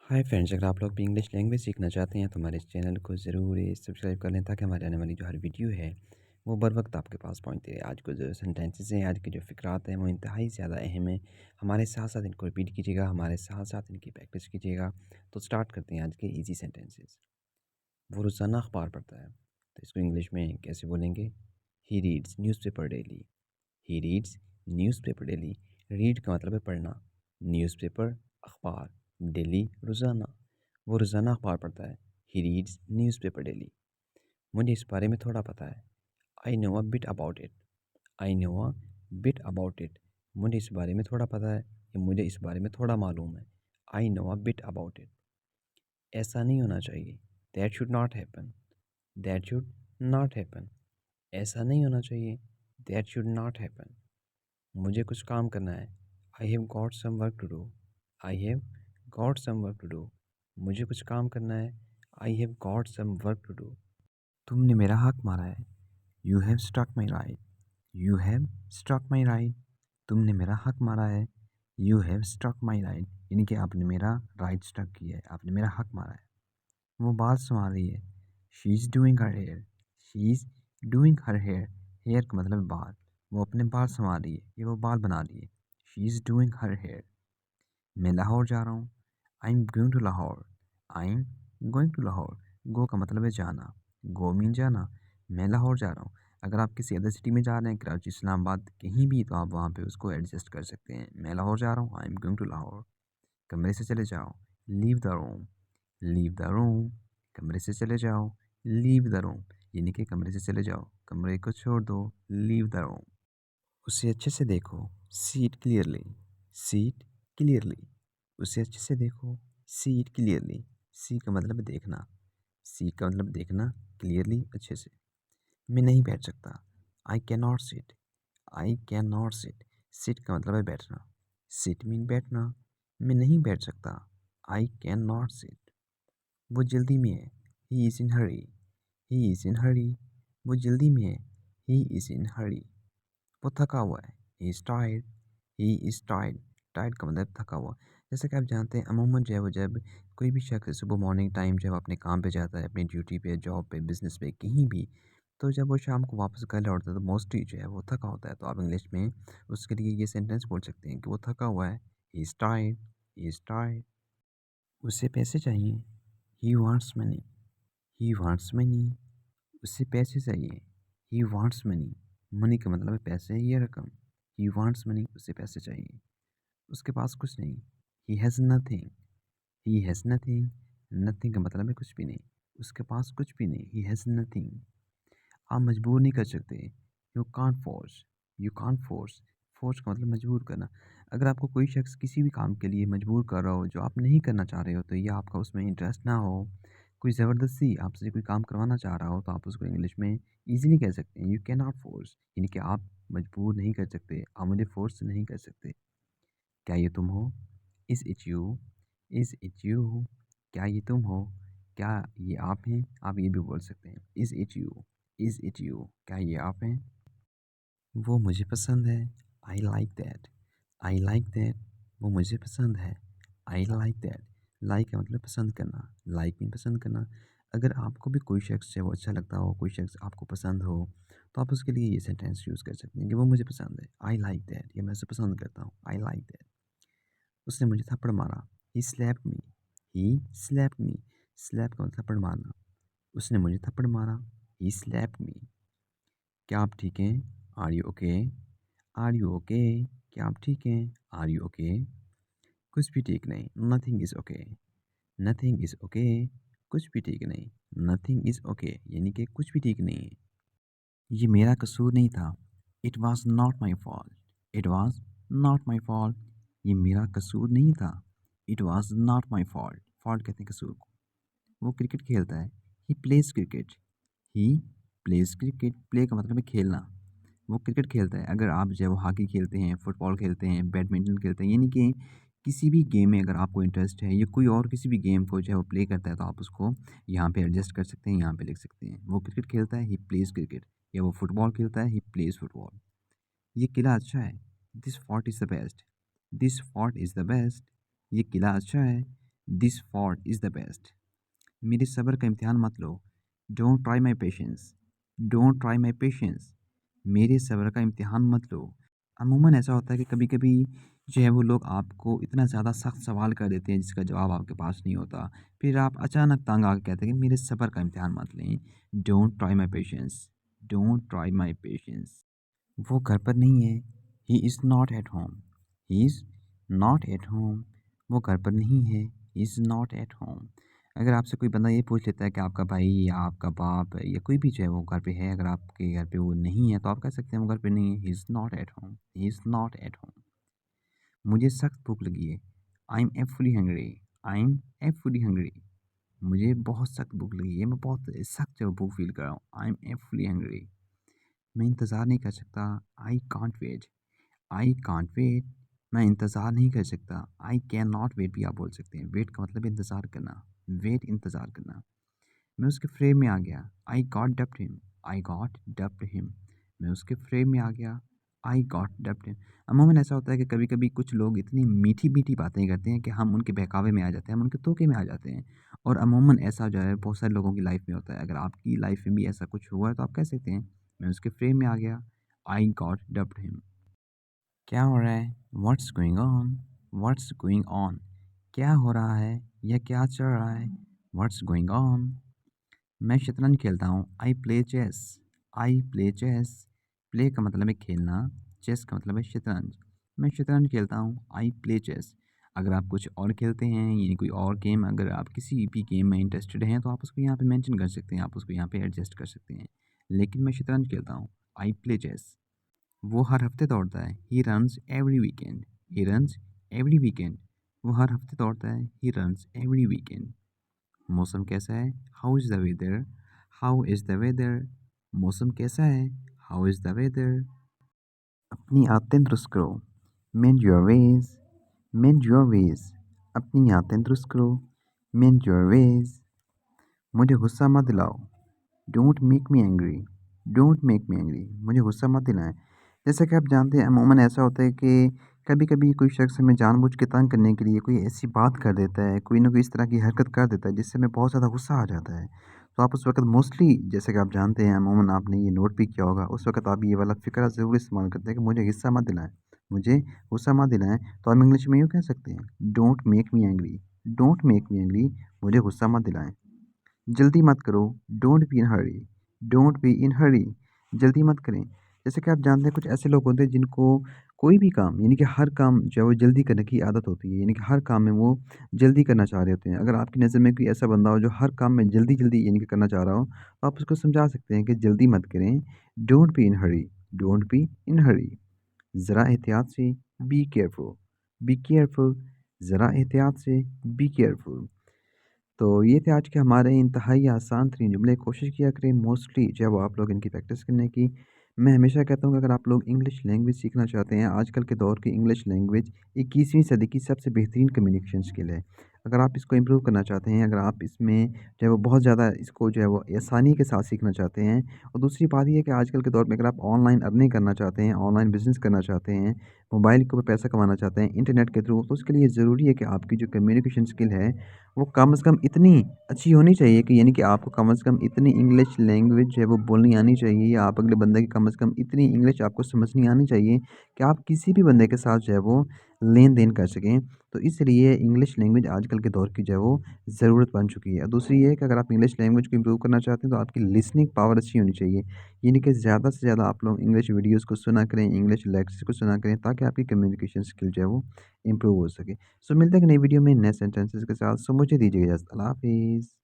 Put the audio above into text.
Hi friends, अगर आप लोग भी इंग्लिश लैंग्वेज सीखना चाहते हैं तो हमारे इस चैनल को ज़रूर सब्सक्राइब कर लें ताकि हमारे आने वाली जो हर वीडियो है वो बर वक्त आपके पास पहुंचती है। आज को जो सेंटेंसेस हैं, आज की जो फ़िक्रात हैं वो इंतहाई ज़्यादा अहम है। हमारे साथ साथ इनको रिपीट कीजिएगा, हमारे साथ साथ इनकी प्रैक्टिस कीजिएगा। तो स्टार्ट करते हैं आज के ईजी सेंटेंसेस। वो रोज़ाना अखबार पढ़ता है, तो इसको इंग्लिश में कैसे बोलेंगे? He reads newspaper daily. He reads newspaper daily. Read का मतलब है पढ़ना, न्यूज़पेपर अखबार, डेली रोज़ाना। वो रोज़ाना अखबार पढ़ता है। He reads newspaper daily. मुझे इस बारे में थोड़ा पता है। I know a bit about it. I know a bit about it. मुझे इस बारे में थोड़ा पता है या मुझे इस बारे में थोड़ा मालूम है। I know a bit about it. ऐसा नहीं होना चाहिए। That should not happen. That should not happen. ऐसा नहीं होना चाहिए। That should not happen. मुझे कुछ काम करना है। I have got some work to do. I have got some work to do. मुझे कुछ काम करना है। I have got some work to do. तुमने मेरा हक मारा है। You have struck my right. You have struck my right. तुमने मेरा हक मारा है। You have struck my right, यानी कि आपने मेरा राइट स्ट्रक किया है, आपने मेरा हक मारा है। वो बाल संवार रही है। She is doing her hair. She is doing her hair. Hair का मतलब है बाल। वो अपने बाल संवार रही है, ये वो बाल बना रही है। She is doing her hair. मैं लाहौर जा रहा हूँ। I am going to Lahore. I am going to Lahore. Go का मतलब है जाना। गो मीन जाना। मैं लाहौर जा रहा हूँ। अगर आप किसी अदर सिटी में जा रहे हैं, कराची, इस्लामाबाद, कहीं भी, तो आप वहाँ पे उसको एडजस्ट कर सकते हैं। मैं लाहौर जा रहा हूँ। I am going to Lahore. कमरे से चले जाओ। Leave the room. Leave the room. कमरे से चले जाओ। लीव द रूम, यानी कि कमरे से चले जाओ, कमरे को छोड़ दो। Leave the room. उसे अच्छे से देखो। See it clearly. See it clearly. उसे अच्छे से देखो। See it clearly. सी का मतलब है देखना। सी का मतलब देखना, क्लियरली अच्छे से। मैं नहीं बैठ सकता। I can not sit. I can not sit. Sit का मतलब है बैठना। सिट मीन बैठना। मैं नहीं बैठ सकता। I can not sit. वो जल्दी में है। He is in hurry. He is in hurry. वो जल्दी में है। He is in hurry. वो थका हुआ है। He is tired. He is tired. Tired का मतलब थका हुआ। जैसा कि आप जानते हैं, अमूमन जो है वो जब कोई भी शख्स सुबह मॉर्निंग टाइम जब अपने काम पे जाता है, अपनी ड्यूटी पे, जॉब पे, बिजनेस पे, कहीं भी, तो जब वो शाम को वापस घर लौटता है तो मोस्टली जो है वो थका होता है। तो आप इंग्लिश में उसके लिए ये सेंटेंस बोल सकते हैं कि वो थका हुआ है। He is tired. He is tired. उसे पैसे चाहिए। He wants money. He wants money. उसे पैसे चाहिए। He wants money. मनी का मतलब है पैसे, ये रकम। ही वांट्स मनी, उसे पैसे चाहिए। उसके पास कुछ नहीं। He has nothing. He has nothing. Nothing का मतलब है कुछ भी नहीं। उसके पास कुछ भी नहीं। He has nothing. आप मजबूर नहीं कर सकते। You can't force. You can't force. Force का मतलब मजबूर करना। अगर आपको कोई शख्स किसी भी काम के लिए मजबूर कर रहा हो जो आप नहीं करना चाह रहे हो, तो या आपका उसमें इंटरेस्ट ना हो, कोई ज़बरदस्ती आपसे कोई काम करवाना चाह रहा हो, तो आप उसको इंग्लिश में ईज़िली कह सकते हैं, यू कैन नॉट फोर्स, यानी कि आप मजबूर नहीं कर सकते, आप मुझे फोर्स नहीं कर सकते। क्या ये तुम हो? Is it you? Is it you? क्या ये तुम हो? क्या ये आप हैं? आप ये भी बोल सकते हैं। Is it you? Is it you? क्या ये आप हैं? वो मुझे पसंद है। आई like that. I like that. वो मुझे पसंद है। आई लाइक दैट। लाइक का मतलब पसंद करना। लाइक में पसंद करना। अगर आपको भी कोई शख्स है वो अच्छा लगता हो, कोई शख्स आपको पसंद हो, तो आप उसके लिए ये सेंटेंस यूज़ कर सकते हैं कि वो मुझे पसंद है। आई लाइक दैट, या मैं उसे पसंद करता हूँ। I like that. उसने मुझे थप्पड़ मारा। He slapped me. He slapped me. Slap का मतलब थप्पड़ मारना। उसने मुझे थप्पड़ मारा। He slapped me. क्या आप ठीक हैं? Are you okay? Are you okay? क्या आप ठीक हैं? Are you okay? कुछ भी ठीक नहीं। Nothing is okay. Nothing is okay. कुछ भी ठीक नहीं। नथिंग इज़ ओके, यानी कि कुछ भी ठीक नहीं है। ये मेरा कसूर नहीं था। It was not my fault. It was not my fault. ये मेरा कसूर नहीं था। It was not my fault. Fault कहते हैं कसूर को। वो क्रिकेट खेलता है। He plays cricket. He plays cricket. Play का मतलब है खेलना। वो क्रिकेट खेलता है। अगर आप जो है वो हॉकी खेलते हैं, फुटबॉल खेलते हैं, बैडमिंटन खेलते हैं, यानी कि किसी भी गेम में अगर आपको इंटरेस्ट है या कोई और किसी भी गेम को जो है वो प्ले करता है, तो आप उसको यहाँ पे एडजस्ट कर सकते हैं, यहाँ पे लिख सकते हैं। वो क्रिकेट खेलता है, ही प्लेज क्रिकेट। या वो फुटबॉल खेलता है, ही प्लेज फुटबॉल। ये किला अच्छा है। This fort is the best. This fort is the best. ये किला अच्छा है। This fault is the best. मेरे सब्र का इम्तिहान मत लो। Don't try my patience. Don't try my patience. मेरे सब्र का इम्तिहान मत लो। अमूमन ऐसा होता है कि कभी-कभी जो है वो लोग आपको इतना ज़्यादा सख्त सवाल कर देते हैं जिसका जवाब आपके पास नहीं होता। फिर आप अचानक तंग आके कहते हैं कि मेरे सब्र का इम्तिहान मत लें। Don't try my patience. Don't try my patience. वो घर पर नहीं है। He is not at home. He is not at home. वो घर पर नहीं है। He is not at home. अगर आपसे कोई बंदा ये पूछ लेता है कि आपका भाई या आपका बाप या कोई भी जो है वो घर पे है, अगर आपके घर पे वो नहीं है तो आप कह सकते हैं वो घर पे नहीं है। He is not at home. He is not at home. मुझे सख्त भूख लगी है। I am awfully hungry. I am awfully hungry. मुझे बहुत सख्त भूख लगी है। मैं बहुत सख्त जो भूख फील कर रहा हूँ। I am awfully hungry. मैं इंतज़ार नहीं कर सकता। I can't wait. I can't wait. मैं इंतज़ार नहीं कर सकता। आई कैन नॉट वेट भी आप बोल सकते हैं। वेट का मतलब इंतज़ार करना। वेट इंतज़ार करना। मैं उसके फ्रेम में आ गया। I got duped him. I got duped him. मैं उसके फ्रेम में आ गया। I got duped him. अमूमन ऐसा होता है कि कभी-कभी कुछ लोग इतनी मीठी-मीठी बातें करते हैं कि हम उनके बहकावे में आ जाते हैं, हम उनके धोखे में आ जाते हैं। और अमूमन ऐसा जो है बहुत सारे लोगों की लाइफ़ में होता है। अगर आपकी लाइफ़ में भी ऐसा कुछ हुआ है तो आप कह सकते हैं, मैं उसके फ्रेम में आ गया। I got duped him. क्या हो रहा है? What's going on? What's going on? क्या हो रहा है या क्या चल रहा है? What's going on? मैं शतरंज खेलता हूँ। I play chess. I play chess. Play का मतलब है खेलना, चेस का मतलब है शतरंज। मैं शतरंज खेलता हूँ। I play chess. अगर आप कुछ और खेलते हैं यानी कोई और गेम, अगर आप किसी भी गेम में इंटरेस्टेड हैं तो आप उसको यहाँ पे मेंशन कर सकते हैं, आप उसको यहाँ पे एडजस्ट कर सकते हैं। लेकिन मैं शतरंज खेलता हूँ। I play chess. वो हर हफ्ते दौड़ता है। He runs every weekend. He runs every weekend. वो हर हफ्ते दौड़ता है। He runs every weekend. मौसम कैसा है? How is the weather? How is the weather? मौसम कैसा है? How is the weather? अपनी आदतें दुरुस्त करो। Mend your ways. Mend your ways. अपनी आदतें दुरुस्त करो। Mend your ways. मुझे गुस्सा मत दिलाओ। Don't make me angry. Don't make me angry. मुझे गुस्सा मत दिलाएं। जैसा कि आप जानते हैं अमूमन ऐसा होता है कि कभी-कभी कोई शख्स हमें जानबूझ के तंग करने के लिए कोई ऐसी बात कर देता है, कोई ना कोई इस तरह की हरकत कर देता है जिससे हमें बहुत ज़्यादा गुस्सा आ जाता है। तो आप उस वक़्त मोस्टली जैसे कि आप जानते हैं अमूमन आपने ये नोट भी किया होगा, उस वक़्त आप ये वाला फ़िक्रा ज़रूर इस्तेमाल करते हैं कि मुझे गुस्सा मत दिलाएँ, मुझे गुस्सा मत दिलाएँ। तो हम इंग्लिश में यूँ कह सकते हैं, don't make me angry. Don't make me angry. मुझे गुस्सा मत दिलाएँ। जल्दी मत करो। Don't be in hurry. Don't be in hurry. जल्दी मत करें। जैसे कि आप जानते हैं कुछ ऐसे लोग होते हैं जिनको कोई भी काम यानी कि हर काम जो है वो जल्दी करने की आदत होती है। यानी कि हर काम में वो जल्दी करना चाह रहे होते हैं। अगर आपकी नज़र में कोई ऐसा बंदा हो जो हर काम में जल्दी-जल्दी यानी कि करना चाह रहा हो, तो आप उसको समझा सकते हैं कि जल्दी मत करें। Don't be in hurry. Don't be in hurry. ज़रा एहतियात से। Be careful. Be careful. ज़रा एहतियात से। Be careful. तो ये थे आज के हमारे इंतहाई आसान तरीन जुमले। कोशिश किया करें मोस्टली जो है वो आप लोग इनकी प्रैक्टिस करने की। मैं हमेशा कहता हूँ कि अगर आप लोग इंग्लिश लैंग्वेज सीखना चाहते हैं, आजकल के दौर की इंग्लिश लैंग्वेज 21वीं सदी की सबसे बेहतरीन कम्युनिकेशन स्किल है। अगर आप इसको इम्प्रूव करना चाहते हैं, अगर आप इसमें जो है वो बहुत ज़्यादा इसको जो है वो आसानी के साथ सीखना चाहते हैं, और दूसरी बात ये है कि आजकल के दौर में अगर आप ऑनलाइन अर्निंग करना चाहते हैं, ऑनलाइन बिज़नेस करना चाहते हैं, मोबाइल के ऊपर पैसा कमाना चाहते हैं इंटरनेट के थ्रू, तो उसके लिए ज़रूरी है कि आपकी जो कम्युनिकेशन स्किल है वो कम से कम इतनी अच्छी होनी चाहिए कि यानी कि आपको कम से कम इतनी इंग्लिश लैंग्वेज जो है वो बोलनी आनी चाहिए, या आप अगले बंदे की कम से कम इतनी इंग्लिश आपको समझनी आनी चाहिए कि आप किसी भी बंदे के साथ जो है वो लेन-देन कर सकें। तो इसलिए इंग्लिश लैंग्वेज आजकल के दौर की जो है वो ज़रूरत बन चुकी है। दूसरी ये है कि अगर आप इंग्लिश लैंग्वेज को इम्प्रूव करना चाहते हैं तो आपकी लिसनिंग पावर अच्छी होनी चाहिए। यानी कि ज़्यादा से ज़्यादा आप लोग इंग्लिश वीडियोज़ को सुना करें, इंग्लिश लेक्चर्स को सुना करें, ताकि आपकी कम्युनिकेशन स्किल जो है वो इम्प्रूव हो सके। सो मिलते हैं एक नई वीडियो में नए सेंटेंसेस के साथ। सो मुझे दीजिए इजाज़त। अल्लाह हाफ़िज़।